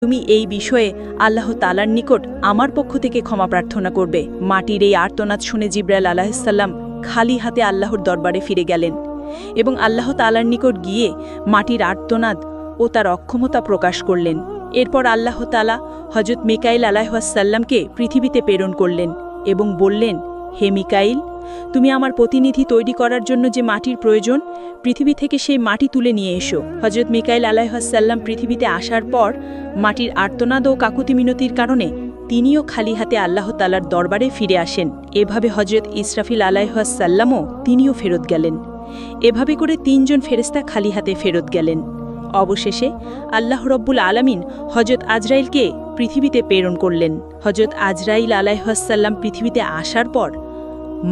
তুমি এই বিষয়ে আল্লাহ তাআলার নিকট আমার পক্ষ থেকে ক্ষমা প্রার্থনা করবে। মাটির এই আর্তনাদ শুনে জিবরাইল আলাইহিসসালাম খালি হাতে আল্লাহর দরবারে ফিরে গেলেন এবং আল্লাহ তাআলার নিকট গিয়ে মাটির আর্তনাদ ও তার অক্ষমতা প্রকাশ করলেন। এরপর আল্লাহ তাআলা হযরত মিকাইল আলাইহিসসালামকে পৃথিবীতে প্রেরণ করলেন এবং বললেন, হে মিকাইল, তুমি আমার প্রতিনিধি তৈরি করার জন্য যে মাটির প্রয়োজন, পৃথিবী থেকে সেই মাটি তুলে নিয়ে এসো। হযরত মিকাইল আলাইহিসসালাম পৃথিবীতে আসার পর মাটির আর্তনাদ ও কাকুতি মিনতির কারণে তিনিও খালি হাতে আল্লাহ তাআলার দরবারে ফিরে আসেন। এভাবে হযরত ইসরাফিল আলাইহিসসালামও তিনিও ফেরত গেলেন। এভাবে করে তিনজন ফেরেশতা খালি হাতে ফেরত গেলেন। অবশেষে আল্লাহ রব্বুল আলামিন হযরত আজরাইলকে পৃথিবীতে প্রেরণ করলেন। হযরত আজরাইল আলাইহিসসালাম পৃথিবীতে আসার পর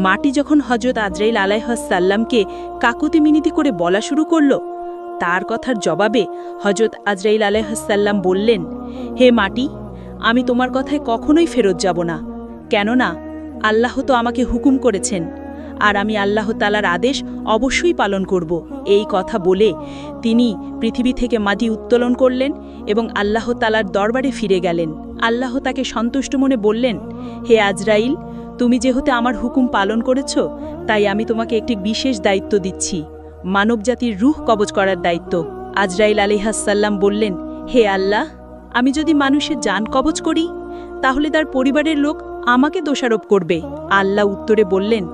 মাটি যখন হযরত আজরাইল আলাইহিসসালামকে কাকুতি মিনতি করে বলা শুরু করল, তার কথার জবাবে হযরত আজরাইল আলাইহিসসালাম বললেন, হে মাটি, আমি তোমার কথায় কখনোই ফেরত যাব না, কেননা আল্লাহ তো আমাকে হুকুম করেছেন, আর আমি আল্লাহ তাআলার আদেশ অবশ্যই পালন করব। এই কথা বলে তিনি পৃথিবী থেকে মাটি উত্তোলন করলেন এবং আল্লাহ তাআলার দরবারে ফিরে গেলেন। আল্লাহ তাকে সন্তুষ্ট মনে বললেন, হে আজরাইল, তুমি যেহেতু আমার হুকুম পালন করেছ, তাই আমি তোমাকে একটি বিশেষ দায়িত্ব দিচ্ছি, মানবজাতির রূহ কবজ করার দায়িত্ব। আজরাইল আলাইহিসসালাম বললেন, হে আল্লাহ, আমি যদি মানুষের জান কবজ করি, তাহলে তার পরিবারের লোক আমাকে দোষারোপ করবে। আল্লাহ উত্তরে বললেন,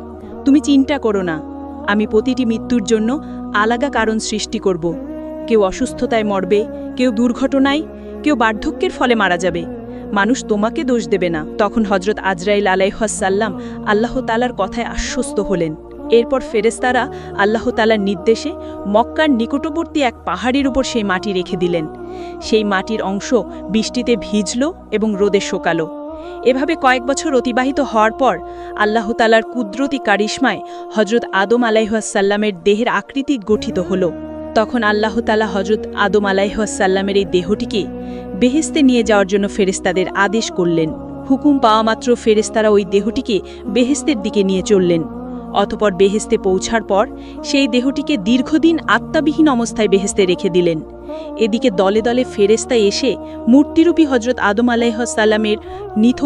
তুমি চিন্তা করো না, আমি প্রতিটি মৃত্যুর জন্য আলাদা কারণ সৃষ্টি করব। কেউ অসুস্থতায় মরবে, কেউ দুর্ঘটনায়, কেউ বার্ধক্যের ফলে মারা যাবে। মানুষ তোমাকে দোষ দেবে না। তখন হযরত আজরাইল আলাইহিসসালাম আল্লাহ তাআলার কথায় আশ্বস্ত হলেন। এরপর ফেরেশতারা আল্লাহ তাআলার নির্দেশে মক্কার নিকটবর্তী এক পাহাড়ের উপর সেই মাটি রেখে দিলেন। সেই মাটির অংশ বৃষ্টিতে ভিজল এবং রোদে শুকালো। এভাবে কয়েক বছর অতিবাহিত হওয়ার পর আল্লাহ তাআলার কুদরতি কারিশমায় হযরত আদম আলাইহিসসালামের দেহের আকৃতি গঠিত হল। তখন আল্লাহ তাআলা হযরত আদম আলাইহিসসালামের এই দেহটিকে বেহেশতে নিয়ে যাওয়ার জন্য ফেরেশতাদের আদেশ করলেন। হুকুম পাওয়া মাত্র ফেরেশতারা ওই দেহটিকে বেহেশতের দিকে নিয়ে চললেন। অতপর বেহেশতে পৌঁছার পর সেই দেহটিকে দীর্ঘদিন আত্মাবিহীন অবস্থায় বেহেশতে রেখে দিলেন। এদিকে দলে দলে ফেরেশতা এসে মূর্তিরূপী হযরত আদম আলাইহিসসালামের নিথর